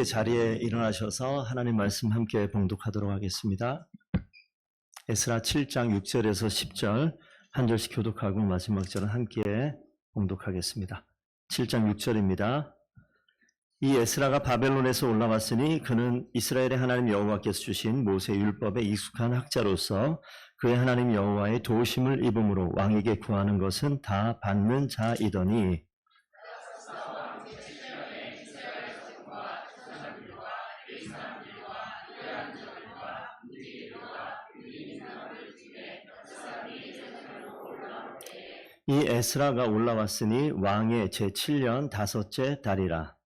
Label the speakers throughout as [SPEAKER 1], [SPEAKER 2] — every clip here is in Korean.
[SPEAKER 1] 자리에 일어나셔서 하나님 말씀 함께 봉독하도록 하겠습니다. 에스라 7장 6절에서 10절 한 절씩 교독하고 마지막 절은 함께 봉독하겠습니다. 7장 6절입니다. 이 에스라가 바벨론에서 올라왔으니 그는 이스라엘의 하나님 여호와께서 주신 모세 율법에 익숙한 학자로서 그의 하나님 여호와의 도우심을 입음으로 왕에게 구하는 것은 다 받는 자이더니 이 에스라가 올라왔으니 왕의 제7년 다섯째 달이라.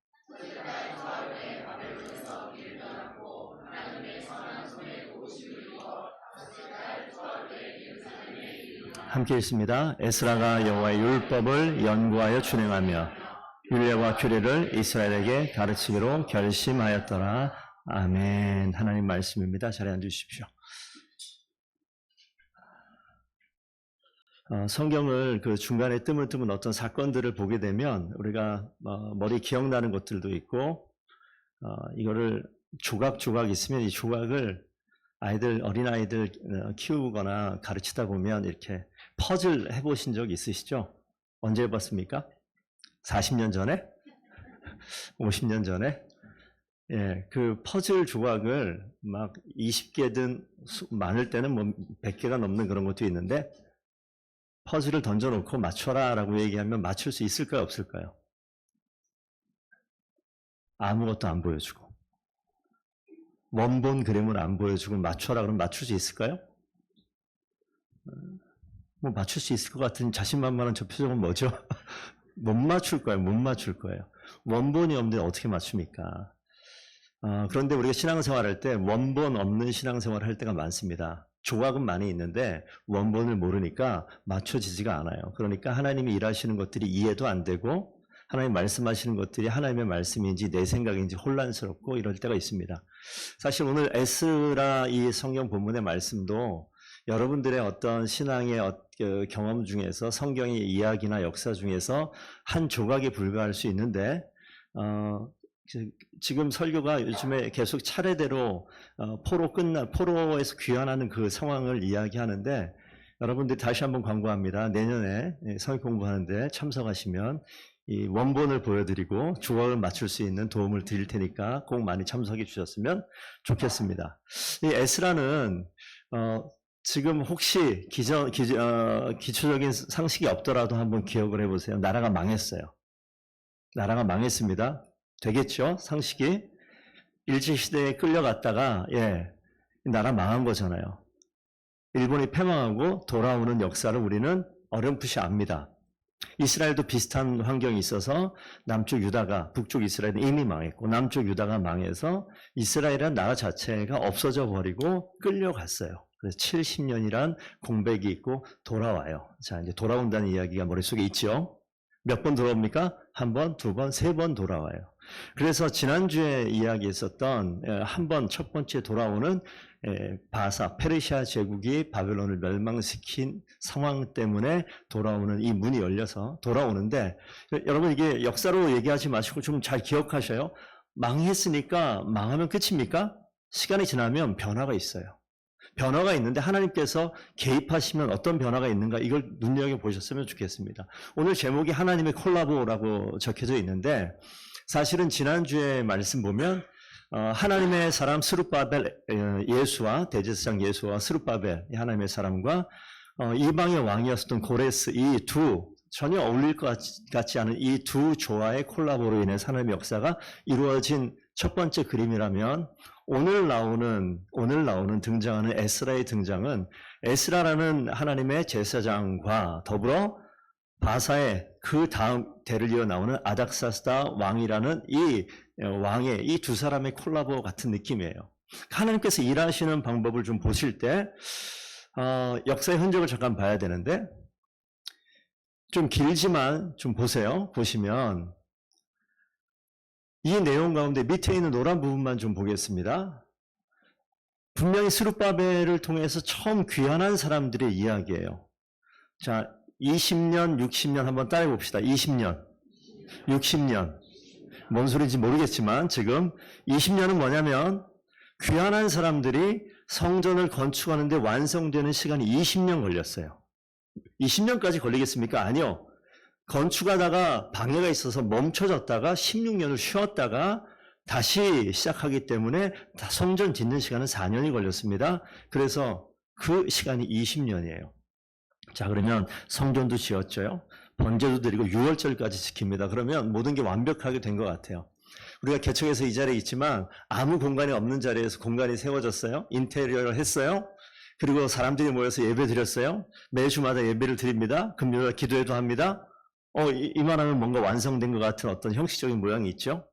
[SPEAKER 1] 함께 읽습니다. 에스라가 여호와의 율법을 연구하여 준행하며 율례와 규례를 이스라엘에게 가르치기로 결심하였더라. 아멘. 하나님 말씀입니다. 자리에 앉으십시오. 성경을 그 중간에 뜨문뜨문 어떤 사건들을 보게 되면 우리가 머리 기억나는 것들도 있고 이거를 조각 있으면 이 조각을 어린아이들 키우거나 가르치다 보면 이렇게 퍼즐 해보신 적 있으시죠? 언제 해봤습니까? 40년 전에? 50년 전에? 예, 그 퍼즐 조각을 막 20개든 많을 때는 뭐 100개가 넘는 그런 것도 있는데 퍼즐을 던져놓고 맞춰라 라고 얘기하면 맞출 수 있을까요? 없을까요? 아무것도 안 보여주고 원본 그림을 안 보여주고 맞춰라 그러면 맞출 수 있을까요? 뭐 맞출 수 있을 것 같은 자신만만한 저 표정은 뭐죠? 못 맞출 거예요. 못 맞출 거예요. 원본이 없는데 어떻게 맞춥니까? 그런데 우리가 신앙생활 할 때 원본 없는 신앙생활을 할 때가 많습니다. 조각은 많이 있는데 원본을 모르니까 맞춰지지가 않아요. 그러니까 하나님이 일하시는 것들이 이해도 안 되고 하나님 말씀하시는 것들이 하나님의 말씀인지 내 생각인지 혼란스럽고 이럴 때가 있습니다. 사실 오늘 에스라 이 성경 본문의 말씀도 여러분들의 어떤 신앙의 경험 중에서 성경의 이야기나 역사 중에서 한 조각에 불과할 수 있는데 지금 설교가 요즘에 계속 차례대로 포로에서 귀환하는 그 상황을 이야기하는데 여러분들이 다시 한번 광고합니다. 내년에 성경 공부하는데 참석하시면 이 원본을 보여드리고 조각을 맞출 수 있는 도움을 드릴 테니까 꼭 많이 참석해 주셨으면 좋겠습니다. 이 에스라는 지금 혹시 기초적인 상식이 없더라도 한번 기억을 해보세요. 나라가 망했어요. 나라가 망했습니다. 되겠죠? 상식이. 일제시대에 끌려갔다가 나라 망한 거잖아요. 일본이 패망하고 돌아오는 역사를 우리는 어렴풋이 압니다. 이스라엘도 비슷한 환경이 있어서 남쪽 유다가 북쪽 이스라엘은 이미 망했고 남쪽 유다가 망해서 이스라엘이라는 나라 자체가 없어져 버리고 끌려갔어요. 그래서 70년이란 공백이 있고 돌아와요. 자, 이제 돌아온다는 이야기가 머릿속에 있죠. 몇 번 돌아옵니까? 한 번, 두 번, 세 번 돌아와요. 그래서 지난주에 이야기했었던 한 번 첫 번째 돌아오는 페르시아 제국이 바벨론을 멸망시킨 상황 때문에 돌아오는 이 문이 열려서 돌아오는데 여러분 이게 역사로 얘기하지 마시고 좀 잘 기억하셔요. 망했으니까 망하면 끝입니까? 시간이 지나면 변화가 있어요. 변화가 있는데 하나님께서 개입하시면 어떤 변화가 있는가 이걸 눈여겨보셨으면 좋겠습니다. 오늘 제목이 하나님의 콜라보라고 적혀져 있는데 사실은 지난주에 말씀 보면 하나님의 사람 스룹바벨 예수와 대제사장 예수와 스룹바벨 하나님의 사람과 이방의 왕이었던 고레스 이 두 전혀 어울릴 것 같지 않은 이 두 조화의 콜라보로 인해 하나님의 역사가 이루어진 첫 번째 그림이라면 오늘 나오는 등장하는 에스라의 등장은 에스라라는 하나님의 제사장과 더불어 바사의 그 다음 대를 이어 나오는 아닥사스다 왕이라는 이 왕의 이 두 사람의 콜라보 같은 느낌이에요. 하나님께서 일하시는 방법을 좀 보실 때 역사의 흔적을 잠깐 봐야 되는데 좀 길지만 좀 보세요. 보시면 이 내용 가운데 밑에 있는 노란 부분만 좀 보겠습니다. 분명히 스룹바벨을 통해서 처음 귀환한 사람들의 이야기예요. 자, 20년, 60년 한번 따라해 봅시다. 20년, 60년, 뭔 소리인지 모르겠지만 지금 20년은 뭐냐면 귀환한 사람들이 성전을 건축하는데 완성되는 시간이 20년 걸렸어요. 20년까지 걸리겠습니까? 아니요. 건축하다가 방해가 있어서 멈춰졌다가 16년을 쉬었다가 다시 시작하기 때문에 성전 짓는 시간은 4년이 걸렸습니다. 그래서 그 시간이 20년이에요. 자, 그러면 성전도 지었죠. 번제도 드리고 6월절까지 지킵니다. 그러면 모든 게 완벽하게 된 것 같아요. 우리가 개척해서 이 자리에 있지만 아무 공간이 없는 자리에서 공간이 세워졌어요. 인테리어를 했어요. 그리고 사람들이 모여서 예배 드렸어요. 매주마다 예배를 드립니다. 금요일 기도회도 합니다. 이만하면 뭔가 완성된 것 같은 어떤 형식적인 모양이 있죠.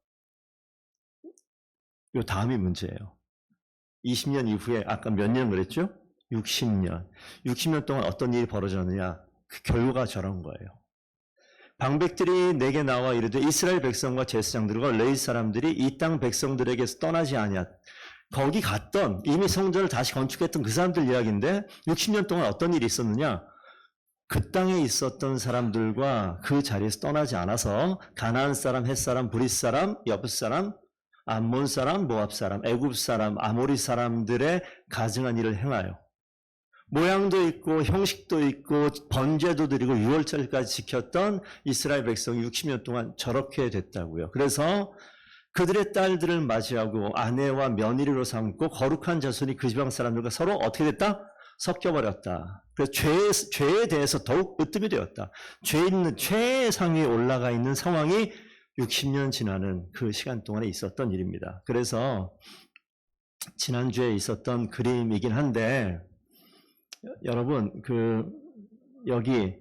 [SPEAKER 1] 요 다음이 문제예요. 20년 이후에 아까 몇 년 그랬죠? 60년. 60년 동안 어떤 일이 벌어졌느냐? 그 결과가 저런 거예요. 방백들이 내게 나와 이르되 이스라엘 백성과 제사장들과 레위 사람들이 이 땅 백성들에게서 떠나지 아니하. 거기 갔던 이미 성전을 다시 건축했던 그 사람들 이야기인데 60년 동안 어떤 일이 있었느냐? 그 땅에 있었던 사람들과 그 자리에서 떠나지 않아서 가나안 사람, 헷 사람, 브릿 사람, 여붓 사람, 암몬 사람, 모압 사람, 애굽 사람, 아모리 사람들의 가증한 일을 행하여 모양도 있고 형식도 있고 번제도 드리고 6월절까지 지켰던 이스라엘 백성이 60년 동안 저렇게 됐다고요. 그래서 그들의 딸들을 맞이하고 아내와 며느리로 삼고 거룩한 자손이 그 지방 사람들과 서로 어떻게 됐다? 섞여버렸다. 그래서 죄에 대해서 더욱 으뜸이 되었다. 죄 있는 최상위에 올라가 있는 상황이 60년 지나는 그 시간 동안에 있었던 일입니다. 그래서 지난주에 있었던 그림이긴 한데 여러분 여기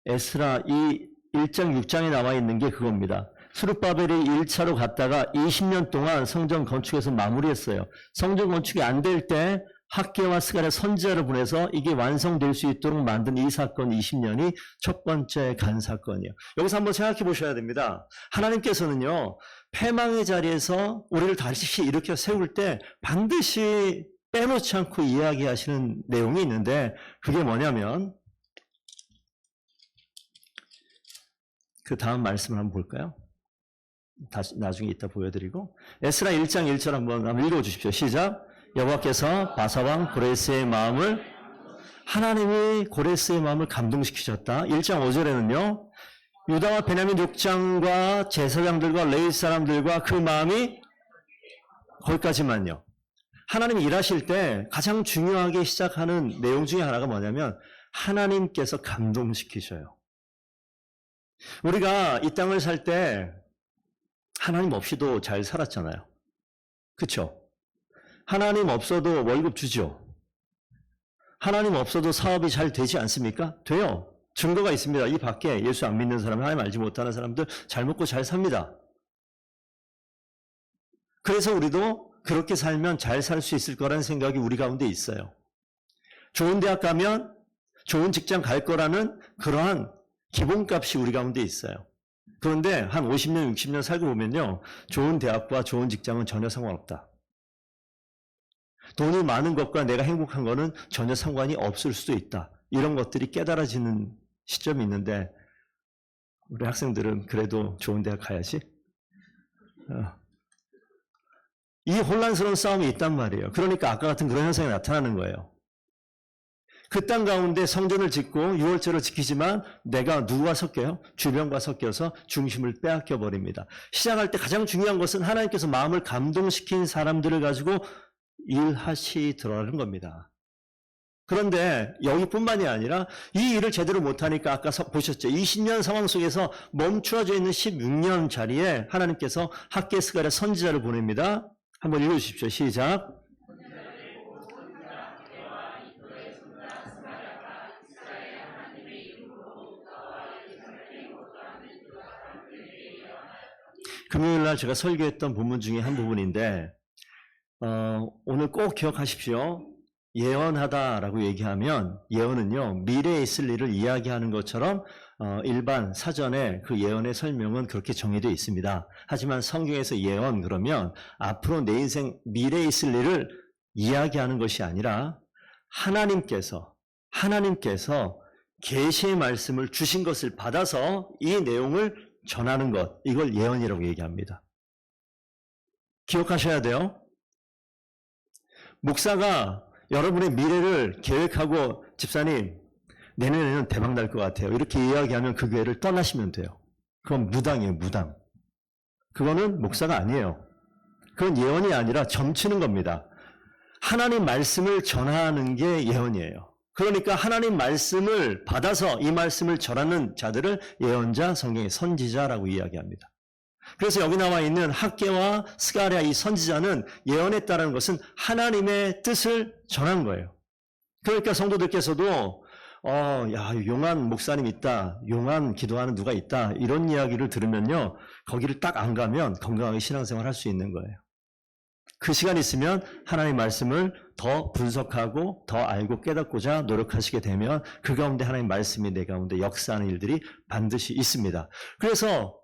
[SPEAKER 1] 에스라 이 1장 6장에 나와 있는 게 그겁니다. 스룹바벨이 1차로 갔다가 20년 동안 성전 건축에서 마무리했어요. 성전 건축이 안 될 때 학개와 스갈의 선지자를 보내서 이게 완성될 수 있도록 만든 이 사건 20년이 첫 번째 간 사건이에요. 여기서 한번 생각해 보셔야 됩니다. 하나님께서는요, 패망의 자리에서 우리를 다시 일으켜 세울 때 반드시 빼놓지 않고 이야기하시는 내용이 있는데 그게 뭐냐면 그 다음 말씀을 한번 볼까요? 다시 나중에 이따 보여드리고 에스라 1장 1절 한번 읽어주십시오. 시작. 여호와께서 바사왕 고레스의 마음을 하나님이 고레스의 마음을 감동시키셨다. 1장 5절에는요. 유다와 베냐민 족장과 제사장들과 레위 사람들과 그 마음이 거기까지만요. 하나님이 일하실 때 가장 중요하게 시작하는 내용 중에 하나가 뭐냐면 하나님께서 감동시키셔요. 우리가 이 땅을 살 때 하나님 없이도 잘 살았잖아요. 그렇죠? 하나님 없어도 월급 주죠. 하나님 없어도 사업이 잘 되지 않습니까? 돼요. 증거가 있습니다. 이 밖에 예수 안 믿는 사람, 하나님 알지 못하는 사람들 잘 먹고 잘 삽니다. 그래서 우리도 그렇게 살면 잘 살 수 있을 거라는 생각이 우리 가운데 있어요. 좋은 대학 가면 좋은 직장 갈 거라는 그러한 기본값이 우리 가운데 있어요. 그런데 한 50년, 60년 살고 보면요. 좋은 대학과 좋은 직장은 전혀 상관없다. 돈이 많은 것과 내가 행복한 거는 전혀 상관이 없을 수도 있다. 이런 것들이 깨달아지는 시점이 있는데 우리 학생들은 그래도 좋은 대학 가야지. 이 혼란스러운 싸움이 있단 말이에요. 그러니까 아까 같은 그런 현상이 나타나는 거예요. 그 땅 가운데 성전을 짓고 6월절을 지키지만 내가 누구와 섞여요? 주변과 섞여서 중심을 빼앗겨 버립니다. 시작할 때 가장 중요한 것은 하나님께서 마음을 감동시킨 사람들을 가지고 일하시더라는 겁니다. 그런데 여기뿐만이 아니라 이 일을 제대로 못하니까 아까 보셨죠? 20년 상황 속에서 멈추어져 있는 16년 자리에 하나님께서 학개 스갈의 선지자를 보냅니다. 한번 읽어주십시오. 시작. 금요일날 제가 설교했던 본문 중에 한 부분인데 오늘 꼭 기억하십시오. 예언하다라고 얘기하면 예언은요. 미래에 있을 일을 이야기하는 것처럼 일반 사전에 그 예언의 설명은 그렇게 정해져 있습니다. 하지만 성경에서 예언 그러면 앞으로 내 인생 미래에 있을 일을 이야기하는 것이 아니라 하나님께서 계시의 말씀을 주신 것을 받아서 이 내용을 전하는 것, 이걸 예언이라고 얘기합니다. 기억하셔야 돼요. 목사가 여러분의 미래를 계획하고 집사님 내년에는 대박 날 것 같아요, 이렇게 이야기하면 그 교회를 떠나시면 돼요. 그건 무당이에요, 무당. 그거는 목사가 아니에요. 그건 예언이 아니라 점치는 겁니다. 하나님 말씀을 전하는 게 예언이에요. 그러니까 하나님 말씀을 받아서 이 말씀을 전하는 자들을 예언자, 성경의 선지자라고 이야기합니다. 그래서 여기 나와 있는 학개와 스가랴 이 선지자는 예언했다는 것은 하나님의 뜻을 전한 거예요. 그러니까 성도들께서도 용한 목사님 있다, 용한 기도하는 누가 있다, 이런 이야기를 들으면요, 거기를 딱 안 가면 건강하게 신앙생활 할 수 있는 거예요. 그 시간 있으면 하나님의 말씀을 더 분석하고 더 알고 깨닫고자 노력하시게 되면 그 가운데 하나님의 말씀이 내 가운데 역사하는 일들이 반드시 있습니다. 그래서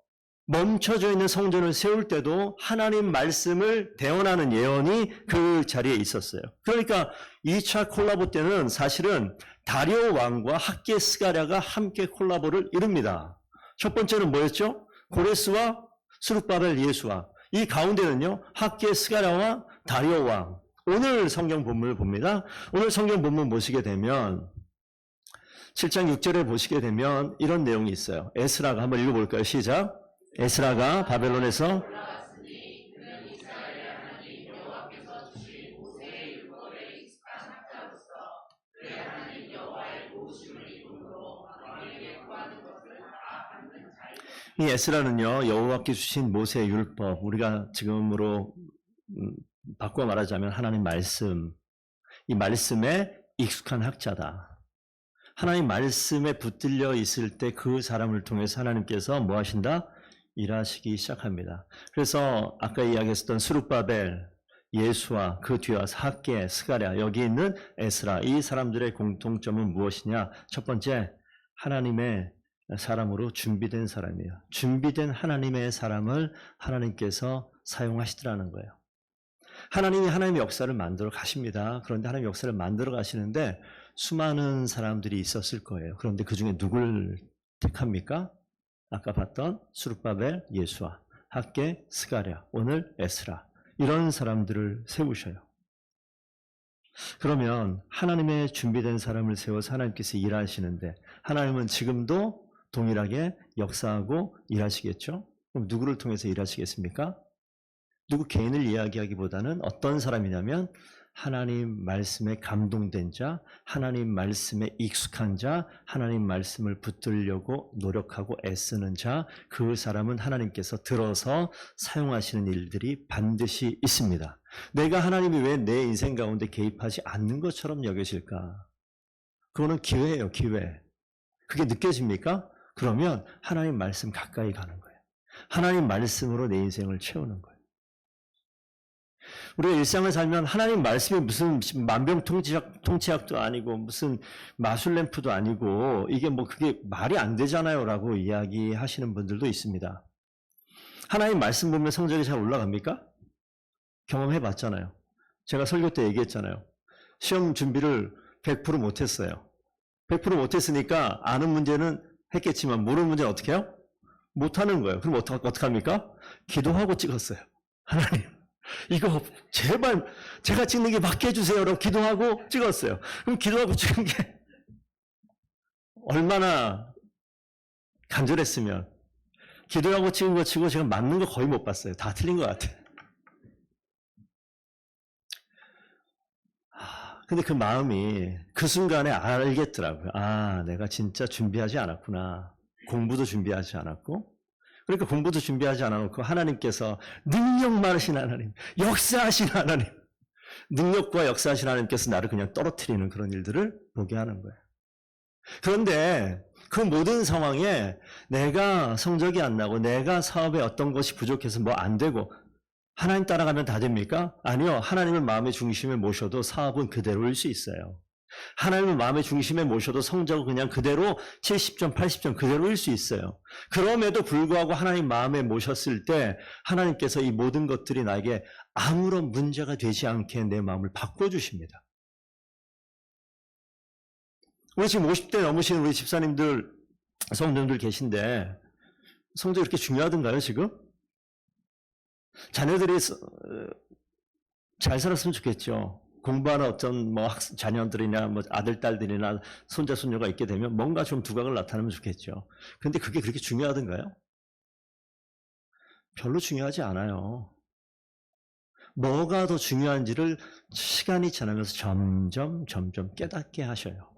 [SPEAKER 1] 멈춰져 있는 성전을 세울 때도 하나님 말씀을 대언하는 예언이 그 자리에 있었어요. 그러니까 2차 콜라보 때는 사실은 다리오 왕과 학개 스가랴가 함께 콜라보를 이룹니다. 첫 번째는 뭐였죠? 고레스와 스룹바벨 예수와, 이 가운데는요 학개 스가랴와 다리오 왕. 오늘 성경 본문을 봅니다. 오늘 성경 본문 보시게 되면 7장 6절에 보시게 되면 이런 내용이 있어요. 에스라가 한번 읽어볼까요? 시작. 에스라가 바벨론에서 이 에스라는요 여호와께 주신 모세의 율법, 우리가 지금으로 바꿔 말하자면 하나님 말씀, 이 말씀에 익숙한 학자다. 하나님 말씀에 붙들려 있을 때 그 사람을 통해서 하나님께서 뭐 하신다? 일하시기 시작합니다. 그래서 아까 이야기했었던 스룹바벨, 예수와 그 뒤와 학개, 스가랴, 여기 있는 에스라, 이 사람들의 공통점은 무엇이냐? 첫 번째, 하나님의 사람으로 준비된 사람이에요. 준비된 하나님의 사람을 하나님께서 사용하시더라는 거예요. 하나님이 하나님의 역사를 만들어 가십니다. 그런데 하나님의 역사를 만들어 가시는데 수많은 사람들이 있었을 거예요. 그런데 그 중에 누굴 택합니까? 아까 봤던 스룹바벨, 예수와 학개, 스가랴, 오늘 에스라, 이런 사람들을 세우셔요. 그러면 하나님의 준비된 사람을 세워서 하나님께서 일하시는데 하나님은 지금도 동일하게 역사하고 일하시겠죠? 그럼 누구를 통해서 일하시겠습니까? 누구 개인을 이야기하기보다는 어떤 사람이냐면 하나님 말씀에 감동된 자, 하나님 말씀에 익숙한 자, 하나님 말씀을 붙들려고 노력하고 애쓰는 자, 그 사람은 하나님께서 들어서 사용하시는 일들이 반드시 있습니다. 내가 하나님이 왜 내 인생 가운데 개입하지 않는 것처럼 여기실까? 그거는 기회예요, 기회. 그게 느껴집니까? 그러면 하나님 말씀 가까이 가는 거예요. 하나님 말씀으로 내 인생을 채우는 거예요. 우리가 일상을 살면 하나님 말씀이 무슨 만병통치약도 아니고 무슨 마술램프도 아니고 이게 뭐 그게 말이 안 되잖아요 라고 이야기하시는 분들도 있습니다. 하나님 말씀 보면 성적이 잘 올라갑니까? 경험해 봤잖아요. 제가 설교 때 얘기했잖아요. 시험 준비를 100% 못했어요. 100% 못했으니까 아는 문제는 했겠지만 모르는 문제는 어떻게 해요? 못하는 거예요. 그럼 어떡합니까? 기도하고 찍었어요. 하나님, 이거 제발 제가 찍는 게 맞게 해주세요라고 기도하고 찍었어요. 그럼 기도하고 찍은 게 얼마나 간절했으면. 기도하고 찍은 거 치고 제가 맞는 거 거의 못 봤어요. 다 틀린 것 같아요. 근데 그 마음이 그 순간에 알겠더라고요. 아, 내가 진짜 준비하지 않았구나. 공부도 준비하지 않았고. 그러니까 공부도 준비하지 않아놓고 하나님께서 능력 많으신 하나님, 역사하신 하나님, 능력과 역사하신 하나님께서 나를 그냥 떨어뜨리는 그런 일들을 보게 하는 거예요. 그런데 그 모든 상황에 내가 성적이 안 나고 내가 사업에 어떤 것이 부족해서 뭐 안 되고 하나님 따라가면 다 됩니까? 아니요. 하나님을 마음의 중심에 모셔도 사업은 그대로일 수 있어요. 하나님을 마음의 중심에 모셔도 성적은 그냥 그대로 70점, 80점 그대로일 수 있어요. 그럼에도 불구하고 하나님 마음에 모셨을 때 하나님께서 이 모든 것들이 나에게 아무런 문제가 되지 않게 내 마음을 바꿔주십니다. 우리 지금 50대 넘으신 우리 집사님들, 성도님들 계신데 성도 이렇게 중요하던가요, 지금? 자녀들이 잘 살았으면 좋겠죠. 공부하는 어떤 뭐 자녀들이나 뭐 아들, 딸들이나 손자, 손녀가 있게 되면 뭔가 좀 두각을 나타내면 좋겠죠. 그런데 그게 그렇게 중요하던가요? 별로 중요하지 않아요. 뭐가 더 중요한지를 시간이 지나면서 점점 깨닫게 하셔요.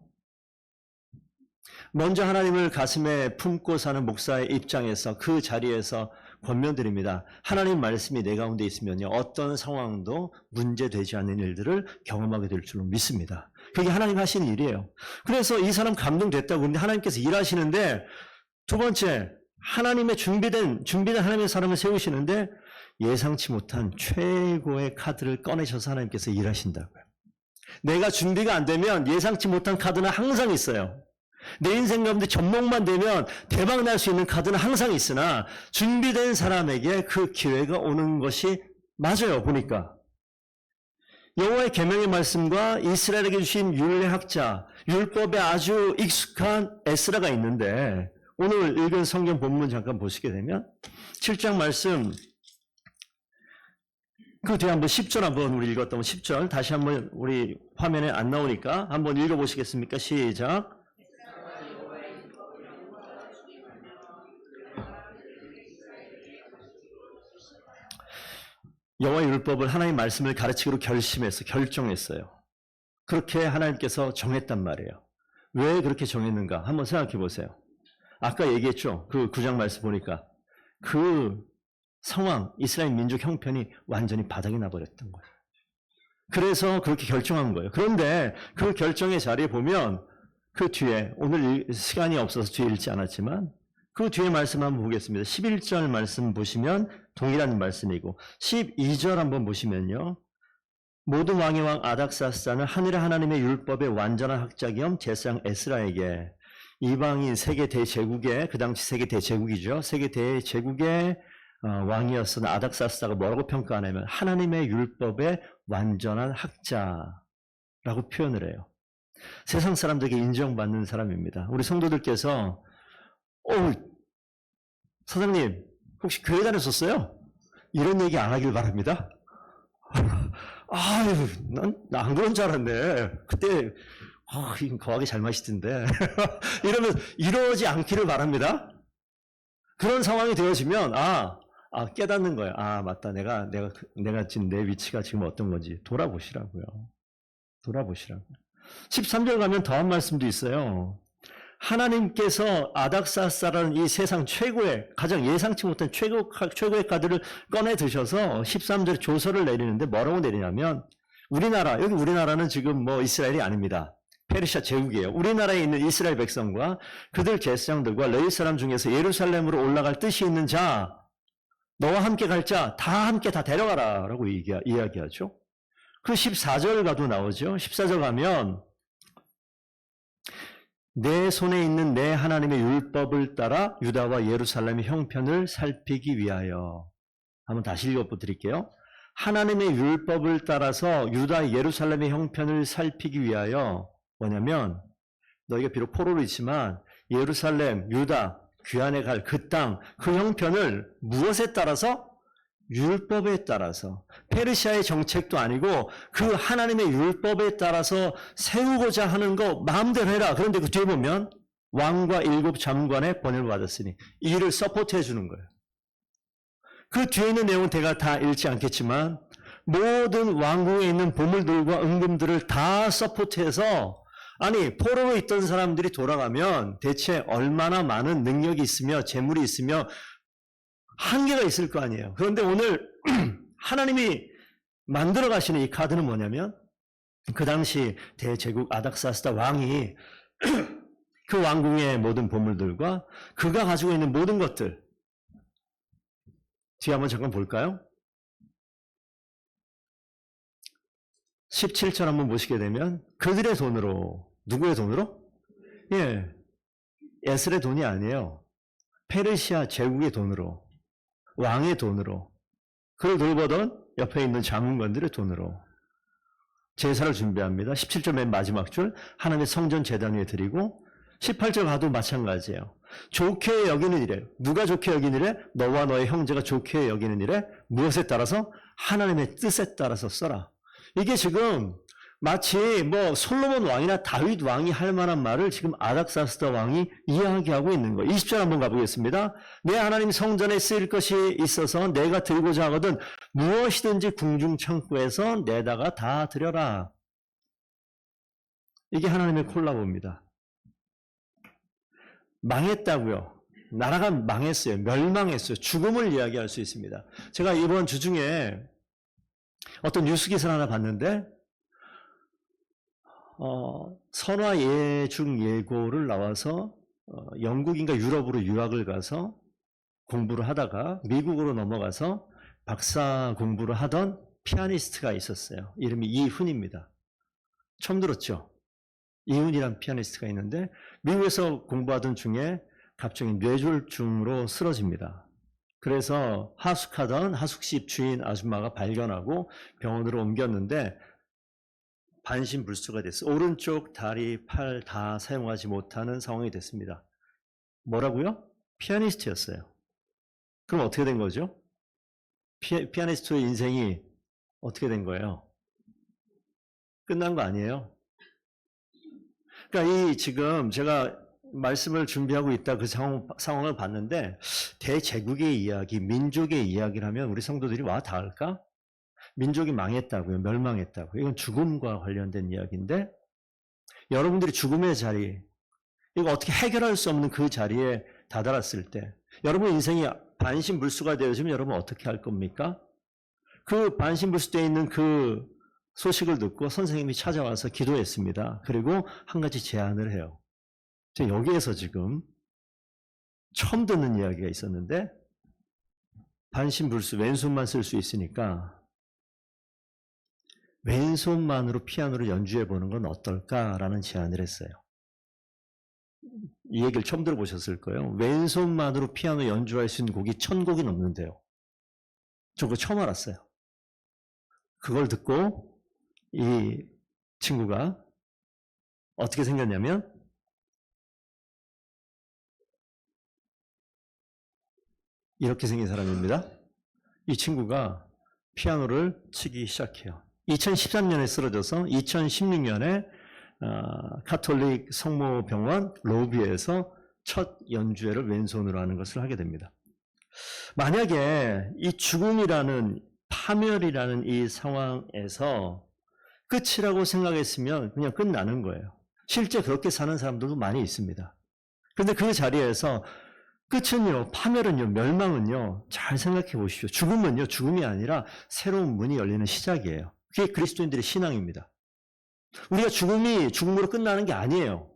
[SPEAKER 1] 먼저 하나님을 가슴에 품고 사는 목사의 입장에서 그 자리에서 권면드립니다. 하나님 말씀이 내 가운데 있으면요, 어떤 상황도 문제되지 않는 일들을 경험하게 될 줄로 믿습니다. 그게 하나님 하시는 일이에요. 그래서 이 사람 감동됐다고 그러는데 하나님께서 일하시는데, 두 번째, 하나님의 준비된 하나님의 사람을 세우시는데 예상치 못한 최고의 카드를 꺼내셔서 하나님께서 일하신다고요. 내가 준비가 안 되면 예상치 못한 카드는 항상 있어요. 내 인생 가운데 접목만 되면 대박 날 수 있는 카드는 항상 있으나 준비된 사람에게 그 기회가 오는 것이 맞아요. 보니까 여호와의 계명의 말씀과 이스라엘에게 주신 율례학자, 율법에 아주 익숙한 에스라가 있는데, 오늘 읽은 성경 본문 잠깐 보시게 되면 7장 말씀, 그 뒤에 한번 10절 한번 우리 읽었던 10절 다시 한번 우리 화면에 안 나오니까 한번 읽어보시겠습니까? 시작. 여호와의 율법을 하나님의 말씀을 가르치기로 결정했어요. 그렇게 하나님께서 정했단 말이에요. 왜 그렇게 정했는가? 한번 생각해 보세요. 아까 얘기했죠. 그 9장 말씀 보니까 그 상황, 이스라엘 민족 형편이 완전히 바닥이 나버렸던 거예요. 그래서 그렇게 결정한 거예요. 그런데 그 결정의 자리에 보면 그 뒤에, 오늘 시간이 없어서 뒤에 읽지 않았지만 그 뒤에 말씀 한번 보겠습니다. 11절 말씀 보시면 동일한 말씀이고 12절 한번 보시면요. 모든 왕의 왕 아닥사스다는 하늘의 하나님의 율법의 완전한 학자 겸 제사장 에스라에게 이방인 세계 대제국의, 그 당시 세계 대제국이죠. 세계 대제국의 왕이었던 아닥사스다가 뭐라고 평가하냐면 하나님의 율법의 완전한 학자라고 표현을 해요. 세상 사람들에게 인정받는 사람입니다. 우리 성도들께서 사장님 혹시 교회 다녔었어요? 이런 얘기 안 하길 바랍니다. 아유, 난 안 그런 줄 알았네. 그때 거하게 잘 마시던데. 이러면 이러지 않기를 바랍니다. 그런 상황이 되어지면 깨닫는 거예요. 맞다. 내가 지금 내 위치가 지금 어떤 건지 돌아보시라고요. 13절 가면 더한 말씀도 있어요. 하나님께서 아닥사스라는 이 세상 최고의, 가장 예상치 못한 최고의 카드를 꺼내 드셔서 13절에 조서를 내리는데 뭐라고 내리냐면, 여기 우리나라는 지금 뭐 이스라엘이 아닙니다. 페르시아 제국이에요. 우리나라에 있는 이스라엘 백성과 그들 제사장들과 레위 사람 중에서 예루살렘으로 올라갈 뜻이 있는 자, 너와 함께 갈 자 다 함께 다 데려가라 라고 이야기하죠. 그 14절 가도 나오죠. 14절 가면 내 손에 있는 내 하나님의 율법을 따라 유다와 예루살렘의 형편을 살피기 위하여. 한번 다시 읽어드릴게요. 하나님의 율법을 따라서 유다 예루살렘의 형편을 살피기 위하여. 뭐냐면 너희가 비록 포로로 있지만 예루살렘, 유다, 귀환에 갈 그 땅, 그 형편을 무엇에 따라서? 율법에 따라서. 페르시아의 정책도 아니고 그 하나님의 율법에 따라서 세우고자 하는 거 마음대로 해라. 그런데 그 뒤에 보면 왕과 7 장관의 번을 받았으니 이 일을 서포트해 주는 거예요. 그 뒤에 있는 내용은 제가 다 읽지 않겠지만 모든 왕궁에 있는 보물들과 은금들을 다 서포트해서, 아니 포로로 있던 사람들이 돌아가면 대체 얼마나 많은 능력이 있으며 재물이 있으며 한계가 있을 거 아니에요. 그런데 오늘 하나님이 만들어 가시는 이 카드는 뭐냐면, 그 당시 대제국 아닥사스다 왕이 그 왕궁의 모든 보물들과 그가 가지고 있는 모든 것들, 뒤에 한번 잠깐 볼까요? 17절 한번 보시게 되면 그들의 돈으로, 누구의 돈으로? 에스라의 돈이 아니에요. 페르시아 제국의 돈으로, 왕의 돈으로, 그를 돌보던 옆에 있는 자문관들의 돈으로 제사를 준비합니다. 17절 맨 마지막 줄, 하나님의 성전 제단 위에 드리고, 18절 가도 마찬가지예요. 좋게 여기는 일에, 누가 좋게 여기는 일에? 너와 너의 형제가 좋게 여기는 일에 무엇에 따라서? 하나님의 뜻에 따라서 써라. 이게 지금 마치 뭐 솔로몬 왕이나 다윗 왕이 할 만한 말을 지금 아닥사스다 왕이 이야기하고 있는 거예요. 20절 한번 가보겠습니다. 내 하나님 성전에 쓰일 것이 있어서 내가 드리고자 하거든 무엇이든지 궁중 창고에서 내다가 다 드려라. 이게 하나님의 콜라보입니다. 망했다고요. 나라가 망했어요. 멸망했어요. 죽음을 이야기할 수 있습니다. 제가 이번 주 중에 어떤 뉴스 기사를 하나 봤는데 선화 예중 예고를 나와서 영국인가 유럽으로 유학을 가서 공부를 하다가 미국으로 넘어가서 박사 공부를 하던 피아니스트가 있었어요. 이름이 이훈입니다. 처음 들었죠? 이훈이란 피아니스트가 있는데 미국에서 공부하던 중에 갑자기 뇌졸중으로 쓰러집니다. 그래서 하숙집 주인 아줌마가 발견하고 병원으로 옮겼는데 반신불수가 됐어요. 오른쪽 다리, 팔 다 사용하지 못하는 상황이 됐습니다. 뭐라고요? 피아니스트였어요. 그럼 어떻게 된 거죠? 피아니스트의 인생이 어떻게 된 거예요? 끝난 거 아니에요? 그러니까 지금 제가 말씀을 준비하고 있다 그 상황을 봤는데 대제국의 이야기, 민족의 이야기를 하면 우리 성도들이 와 닿을까? 민족이 망했다고요. 멸망했다고요. 이건 죽음과 관련된 이야기인데 여러분들이 죽음의 자리, 이거 어떻게 해결할 수 없는 그 자리에 다다랐을 때 여러분 인생이 반신불수가 되어지면 여러분 어떻게 할 겁니까? 그 반신불수되어 있는 그 소식을 듣고 선생님이 찾아와서 기도했습니다. 그리고 한 가지 제안을 해요. 여기에서 지금 처음 듣는 이야기가 있었는데 반신불수 왼손만 쓸 수 있으니까 왼손만으로 피아노를 연주해 보는 건 어떨까라는 제안을 했어요. 이 얘기를 처음 들어보셨을 거예요. 왼손만으로 피아노 연주할 수 있는 곡이 1000곡이 넘는데요. 저 그거 처음 알았어요. 그걸 듣고 이 친구가 어떻게 생겼냐면 이렇게 생긴 사람입니다. 이 친구가 피아노를 치기 시작해요. 2013년에 쓰러져서 2016년에 카톨릭 성모병원 로비에서 첫 연주회를 왼손으로 하는 것을 하게 됩니다. 만약에 이 죽음이라는 파멸이라는 이 상황에서 끝이라고 생각했으면 그냥 끝나는 거예요. 실제 그렇게 사는 사람들도 많이 있습니다. 그런데 그 자리에서 끝은요, 파멸은요, 멸망은요, 잘 생각해 보십시오. 죽음은요, 죽음이 아니라 새로운 문이 열리는 시작이에요. 그게 그리스도인들의 신앙입니다. 우리가 죽음으로 끝나는 게 아니에요.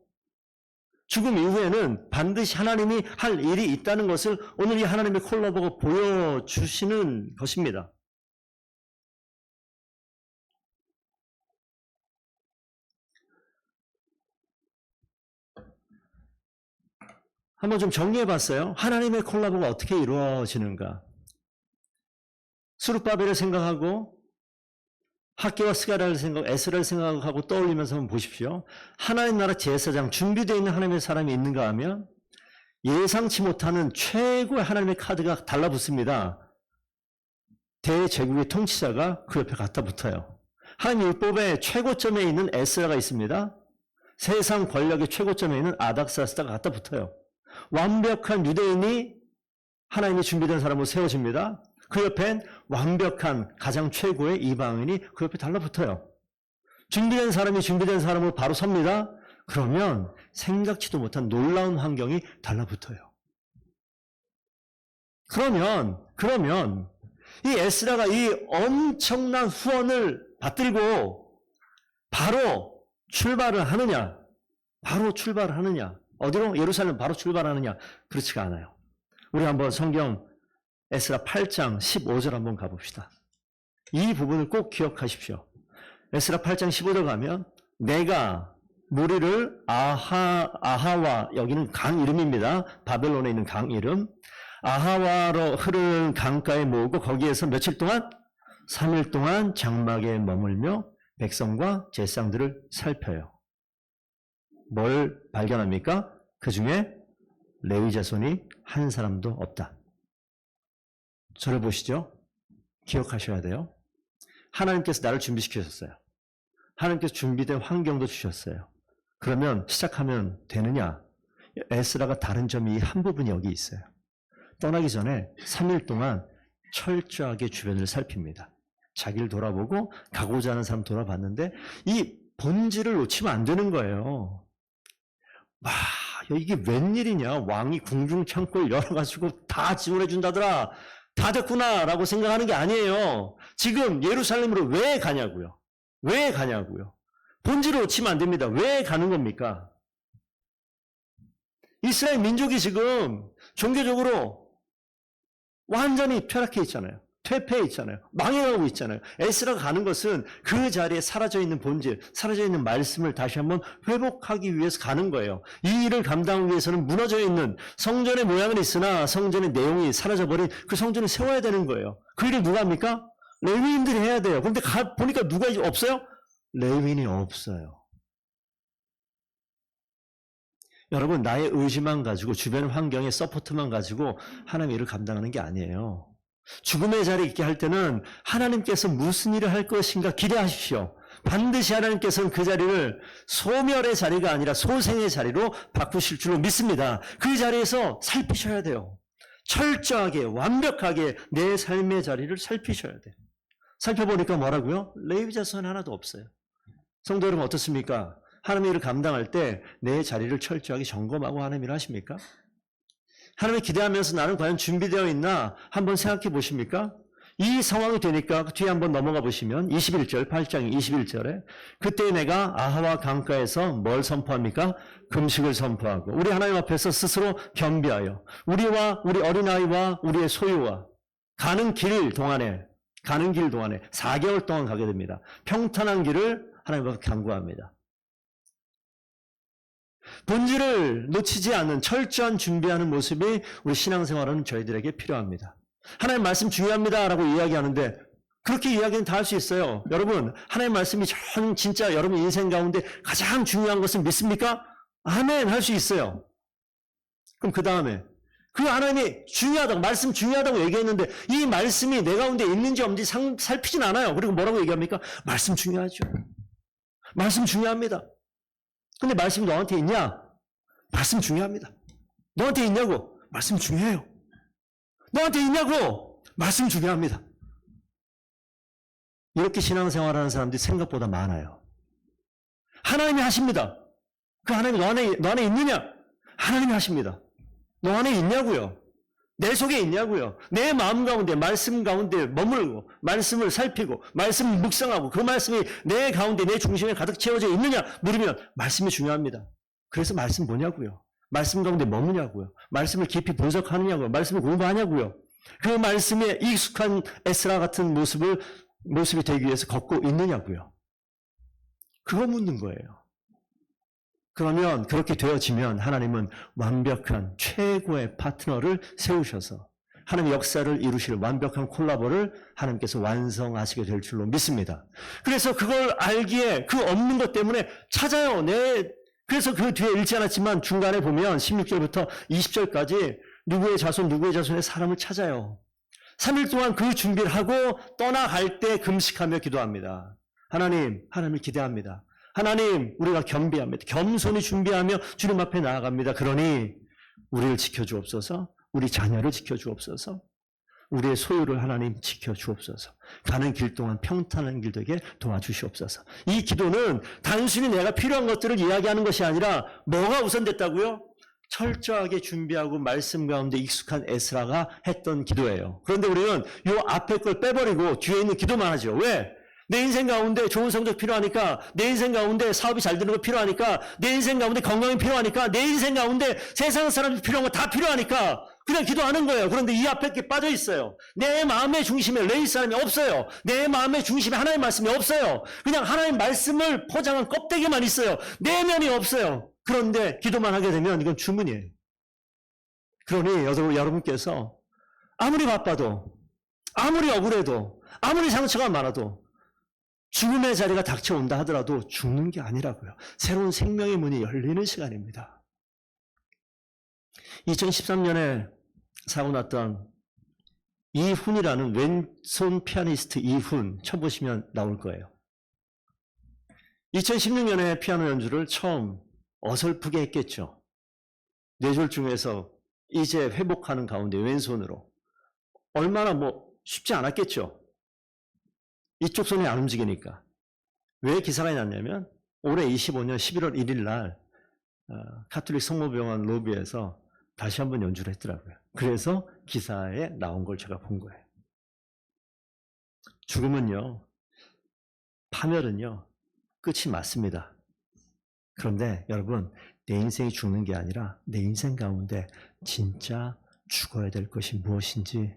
[SPEAKER 1] 죽음 이후에는 반드시 하나님이 할 일이 있다는 것을 오늘 이 하나님의 콜라보가 보여주시는 것입니다. 한번 좀 정리해 봤어요. 하나님의 콜라보가 어떻게 이루어지는가? 스룹바벨을 생각하고 학개와 에스라를 생각하고 떠올리면서 한번 보십시오. 하나님 나라 제사장 준비되어 있는 하나님의 사람이 있는가 하면 예상치 못하는 최고의 하나님의 카드가 달라붙습니다. 대제국의 통치자가 그 옆에 갖다 붙어요. 하나님 율법의 최고점에 있는 에스라가 있습니다. 세상 권력의 최고점에 있는 아닥사스다가 갖다 붙어요. 완벽한 유대인이 하나님이 준비된 사람으로 세워집니다. 그 옆엔 완벽한 가장 최고의 이방인이 그 옆에 달라붙어요. 준비된 사람이 준비된 사람으로 바로 섭니다. 그러면 생각지도 못한 놀라운 환경이 달라붙어요. 그러면 이 에스라가 이 엄청난 후원을 받들고 바로 출발을 하느냐? 어디로? 예루살렘 바로 출발하느냐? 그렇지가 않아요. 우리 한번 성경 에스라 8장 15절 한번 가봅시다. 이 부분을 꼭 기억하십시오. 에스라 8장 15절 가면 내가 무리를 아하와, 여기는 강 이름입니다. 바벨론에 있는 강 이름. 아하와로 흐르는 강가에 모으고 거기에서 며칠 동안? 3일 동안 장막에 머물며 백성과 제사장들을 살펴요. 뭘 발견합니까? 그 중에 레위 자손이 한 사람도 없다. 저를 보시죠. 기억하셔야 돼요. 하나님께서 나를 준비시키셨어요. 하나님께서 준비된 환경도 주셨어요. 그러면 시작하면 되느냐? 에스라가 다른 점이 한 부분이 여기 있어요. 떠나기 전에 3일 동안 철저하게 주변을 살핍니다. 자기를 돌아보고 가고자 하는 사람 돌아봤는데 이 본질을 놓치면 안 되는 거예요. 와, 이게 웬일이냐? 왕이 궁중 창고를 열어가지고 다 지원해 준다더라. 다 됐구나라고 생각하는 게 아니에요. 지금 예루살렘으로 왜 가냐고요? 왜 가냐고요? 본질을 놓치면 안 됩니다. 왜 가는 겁니까? 이스라엘 민족이 지금 종교적으로 완전히 퇴락해 있잖아요. 퇴폐해 있잖아요. 망해가고 있잖아요. 에스라가 가는 것은 그 자리에 사라져 있는 본질, 사라져 있는 말씀을 다시 한번 회복하기 위해서 가는 거예요. 이 일을 감당하기 위해서는 무너져 있는 성전의 모양은 있으나 성전의 내용이 사라져버린 그 성전을 세워야 되는 거예요. 그 일을 누가 합니까? 레위인들이 해야 돼요. 그런데 보니까 누가 없어요? 레위인이 없어요. 여러분, 나의 의지만 가지고 주변 환경의 서포트만 가지고 하나님의 일을 감당하는 게 아니에요. 죽음의 자리에 있게 할 때는 하나님께서 무슨 일을 할 것인가 기대하십시오. 반드시 하나님께서는 그 자리를 소멸의 자리가 아니라 소생의 자리로 바꾸실 줄로 믿습니다. 그 자리에서 살피셔야 돼요. 철저하게 완벽하게 내 삶의 자리를 살피셔야 돼요. 살펴보니까 뭐라고요? 레위 자손 하나도 없어요. 성도 여러분 어떻습니까? 하나님의 일을 감당할 때 내 자리를 철저하게 점검하고 하나님의 일을 하십니까? 하나님을 기대하면서 나는 과연 준비되어 있나 한번 생각해 보십니까? 이 상황이 되니까 뒤에 한번 넘어가 보시면 21절, 8장 21절에 그때 내가 아하와 강가에서 뭘 선포합니까? 금식을 선포하고 우리 하나님 앞에서 스스로 겸비하여 우리와 우리 어린아이와 우리의 소유와 가는 길 동안에 4개월 동안 가게 됩니다. 평탄한 길을 하나님 앞에 간구합니다. 본질을 놓치지 않는 철저한 준비하는 모습이 우리 신앙생활은 저희들에게 필요합니다. 하나님 말씀 중요합니다 라고 이야기하는데 그렇게 이야기는 다 할 수 있어요. 여러분, 하나님 말씀이 진짜 여러분 인생 가운데 가장 중요한 것을 믿습니까? 아멘 할 수 있어요. 그럼 그 다음에 그 하나님이 중요하다고 말씀 중요하다고 얘기했는데 이 말씀이 내 가운데 있는지 없는지 살피진 않아요. 그리고 뭐라고 얘기합니까? 말씀 중요하죠. 말씀 중요합니다. 근데 말씀이 너한테 있냐? 말씀 중요합니다. 너한테 있냐고? 말씀 중요해요. 너한테 있냐고? 말씀 중요합니다. 이렇게 신앙생활하는 사람들이 생각보다 많아요. 하나님이 하십니다. 그 하나님이 너 안에 있느냐? 하나님이 하십니다. 너 안에 있냐고요? 내 속에 있냐고요? 내 마음 가운데 말씀 가운데 머물고 말씀을 살피고 말씀을 묵상하고 그 말씀이 내 가운데 내 중심에 가득 채워져 있느냐 물으면 말씀이 중요합니다. 그래서 말씀 뭐냐고요? 말씀 가운데 머무냐고요? 말씀을 깊이 분석하느냐고요? 말씀을 공부하냐고요? 그 말씀에 익숙한 에스라 같은 모습이 되기 위해서 걷고 있느냐고요? 그거 묻는 거예요. 그러면 그렇게 되어지면 하나님은 완벽한 최고의 파트너를 세우셔서 하나님의 역사를 이루실 완벽한 콜라보를 하나님께서 완성하시게 될 줄로 믿습니다. 그래서 그걸 알기에 그 없는 것 때문에 찾아요. 그래서 그 뒤에 읽지 않았지만 중간에 보면 16절부터 20절까지 누구의 자손의 사람을 찾아요. 3일 동안 그 준비를 하고 떠나갈 때 금식하며 기도합니다. 하나님을 기대합니다. 하나님, 우리가 겸비합니다. 겸손히 준비하며 주님 앞에 나아갑니다. 그러니 우리를 지켜주옵소서, 우리 자녀를 지켜주옵소서, 우리의 소유를 하나님 지켜주옵소서, 가는 길 동안 평탄한 길 되게 도와주시옵소서. 이 기도는 단순히 내가 필요한 것들을 이야기하는 것이 아니라 뭐가 우선됐다고요? 철저하게 준비하고 말씀 가운데 익숙한 에스라가 했던 기도예요. 그런데 우리는 이 앞에 걸 빼버리고 뒤에 있는 기도만 하죠. 왜? 내 인생 가운데 좋은 성적 필요하니까, 내 인생 가운데 사업이 잘 되는 거 필요하니까, 내 인생 가운데 건강이 필요하니까, 내 인생 가운데 세상 사람들이 필요한 거 다 필요하니까 그냥 기도하는 거예요. 그런데 이 앞에 게 빠져 있어요. 내 마음의 중심에 레위 사람이 없어요. 내 마음의 중심에 하나님 말씀이 없어요. 그냥 하나님 말씀을 포장한 껍데기만 있어요. 내면이 없어요. 그런데 기도만 하게 되면 이건 주문이에요. 그러니 여러분께서 아무리 바빠도, 아무리 억울해도, 아무리 상처가 많아도 죽음의 자리가 닥쳐온다 하더라도 죽는 게 아니라고요. 새로운 생명의 문이 열리는 시간입니다. 2013년에 사고 났던 이훈이라는 왼손 피아니스트 이훈 쳐보시면 나올 거예요. 2016년에 피아노 연주를 처음 어설프게 했겠죠. 뇌졸중에서 이제 회복하는 가운데 왼손으로. 얼마나 쉽지 않았겠죠. 이쪽 손이 안 움직이니까. 왜 기사가 났냐면 올해 25년 11월 1일 날 가톨릭 성모병원 로비에서 다시 한번 연주를 했더라고요. 그래서 기사에 나온 걸 제가 본 거예요. 죽음은요, 파멸은요, 끝이 맞습니다. 그런데 여러분, 내 인생이 죽는 게 아니라 내 인생 가운데 진짜 죽어야 될 것이 무엇인지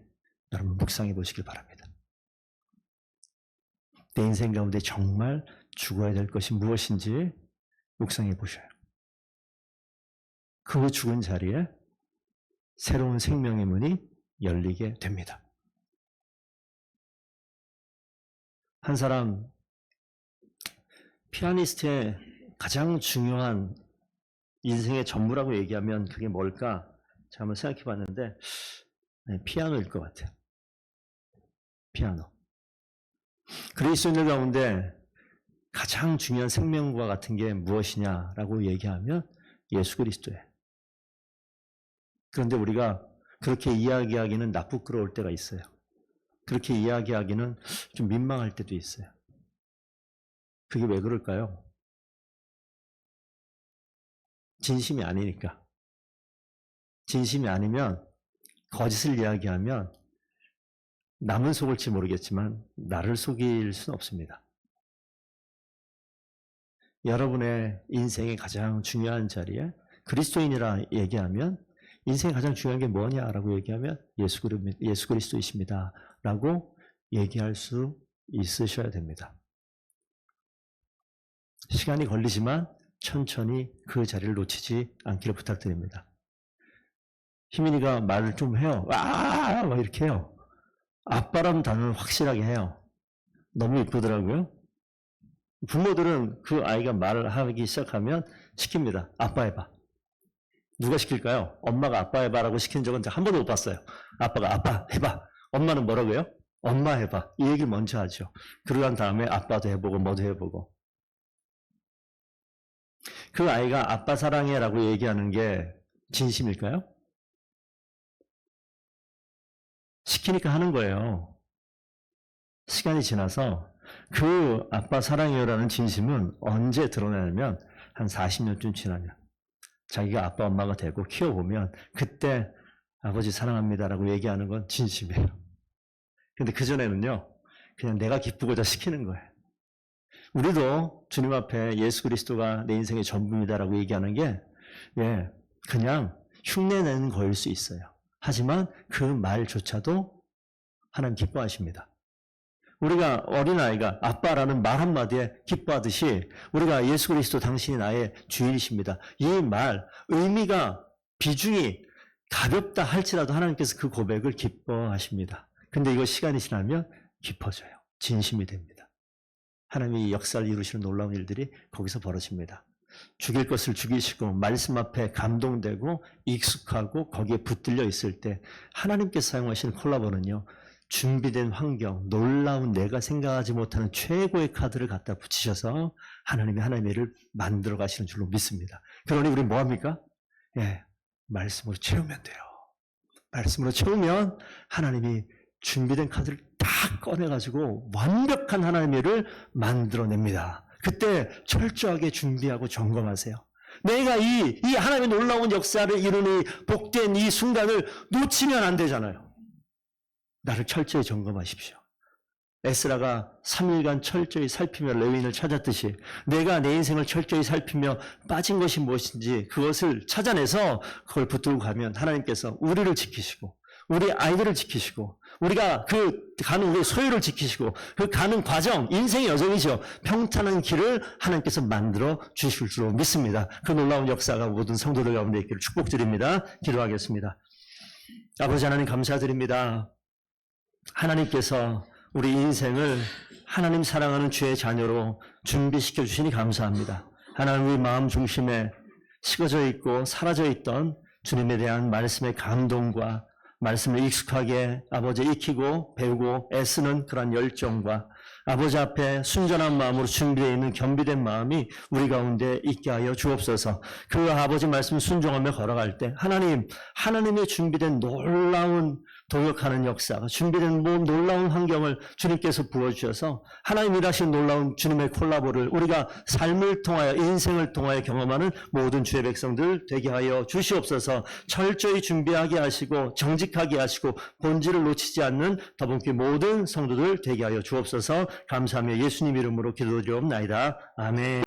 [SPEAKER 1] 여러분 묵상해 보시길 바랍니다. 내 인생 가운데 정말 죽어야 될 것이 무엇인지 묵상해 보셔요. 그 죽은 자리에 새로운 생명의 문이 열리게 됩니다. 한 사람, 피아니스트의 가장 중요한 인생의 전부라고 얘기하면 그게 뭘까? 제가 한번 생각해 봤는데, 피아노일 것 같아요. 피아노. 그리스도인들 가운데 가장 중요한 생명과 같은 게 무엇이냐라고 얘기하면 예수 그리스도예요. 그런데 우리가 그렇게 이야기하기는 나쁘끄러울 때가 있어요. 그렇게 이야기하기는 좀 민망할 때도 있어요. 그게 왜 그럴까요? 진심이 아니니까. 진심이 아니면 거짓을 이야기하면 남은 속을지 모르겠지만 나를 속일 수는 없습니다. 여러분의 인생의 가장 중요한 자리에 그리스도인이라 얘기하면 인생의 가장 중요한 게 뭐냐라고 얘기하면 예수 그리스도이십니다. 라고 얘기할 수 있으셔야 됩니다. 시간이 걸리지만 천천히 그 자리를 놓치지 않기를 부탁드립니다. 희민이가 말을 좀 해요. 막 이렇게 해요. 아빠라는 단어를 확실하게 해요. 너무 이쁘더라고요. 부모들은 그 아이가 말을 하기 시작하면 시킵니다. 아빠 해봐. 누가 시킬까요? 엄마가 아빠 해봐라고 시킨 적은 한 번도 못 봤어요. 아빠가 아빠 해봐. 엄마는 뭐라고요? 엄마 해봐. 이 얘기를 먼저 하죠. 그러고 난 다음에 아빠도 해보고 뭐도 해보고. 그 아이가 아빠 사랑해라고 얘기하는 게 진심일까요? 시키니까 하는 거예요. 시간이 지나서 그 아빠 사랑해요라는 진심은 언제 드러나냐면 한 40년쯤 지나면 자기가 아빠 엄마가 되고 키워보면 그때 아버지 사랑합니다라고 얘기하는 건 진심이에요. 근데 그전에는요 그냥 내가 기쁘고자 시키는 거예요. 우리도 주님 앞에 예수 그리스도가 내 인생의 전부입니다라고 얘기하는 게 그냥 흉내내는 거일 수 있어요. 하지만 그 말조차도 하나님 기뻐하십니다. 우리가 어린아이가 아빠라는 말 한마디에 기뻐하듯이 우리가 예수 그리스도 당신이 나의 주인이십니다. 이 말, 의미가 비중이 가볍다 할지라도 하나님께서 그 고백을 기뻐하십니다. 근데 이거 시간이 지나면 깊어져요. 진심이 됩니다. 하나님이 역사를 이루시는 놀라운 일들이 거기서 벌어집니다. 죽일 것을 죽이시고 말씀 앞에 감동되고 익숙하고 거기에 붙들려 있을 때 하나님께서 사용하시는 콜라보는요. 준비된 환경, 놀라운 내가 생각하지 못하는 최고의 카드를 갖다 붙이셔서 하나님이 하나님의 일을 만들어 가시는 줄로 믿습니다. 그러니 우리는 뭐합니까? 말씀으로 채우면 돼요. 말씀으로 채우면 하나님이 준비된 카드를 다 꺼내가지고 완벽한 하나님의 일을 만들어냅니다. 그때 철저하게 준비하고 점검하세요. 내가 이 하나님의 놀라운 역사를 이루는 복된 이 순간을 놓치면 안 되잖아요. 나를 철저히 점검하십시오. 에스라가 3일간 철저히 살피며 레위인을 찾았듯이 내가 내 인생을 철저히 살피며 빠진 것이 무엇인지 그것을 찾아내서 그걸 붙들고 가면 하나님께서 우리를 지키시고 우리 아이들을 지키시고 우리가 가는 우리의 소유를 지키시고 그 가는 과정, 인생의 여정이죠. 평탄한 길을 하나님께서 만들어 주실 줄로 믿습니다. 그 놀라운 역사가 모든 성도들 가운데 있기를 축복드립니다. 기도하겠습니다. 아버지 하나님 감사드립니다. 하나님께서 우리 인생을 하나님 사랑하는 주의 자녀로 준비시켜 주시니 감사합니다. 하나님 우리 마음 중심에 식어져 있고 사라져 있던 주님에 대한 말씀의 감동과 말씀을 익숙하게 아버지 익히고 배우고 애쓰는 그런 열정과 아버지 앞에 순전한 마음으로 준비되어 있는 겸비된 마음이 우리 가운데 있게 하여 주옵소서. 그 아버지 말씀 순종하며 걸어갈 때 하나님의 준비된 놀라운 도역하는 역사가 준비된 놀라운 환경을 주님께서 부어주셔서 하나님 일하신 놀라운 주님의 콜라보를 우리가 삶을 통하여 인생을 통하여 경험하는 모든 주의 백성들 되게 하여 주시옵소서. 철저히 준비하게 하시고 정직하게 하시고 본질을 놓치지 않는 더분기 모든 성도들 되게 하여 주옵소서. 감사하며 예수님 이름으로 기도드리옵나이다. 아멘.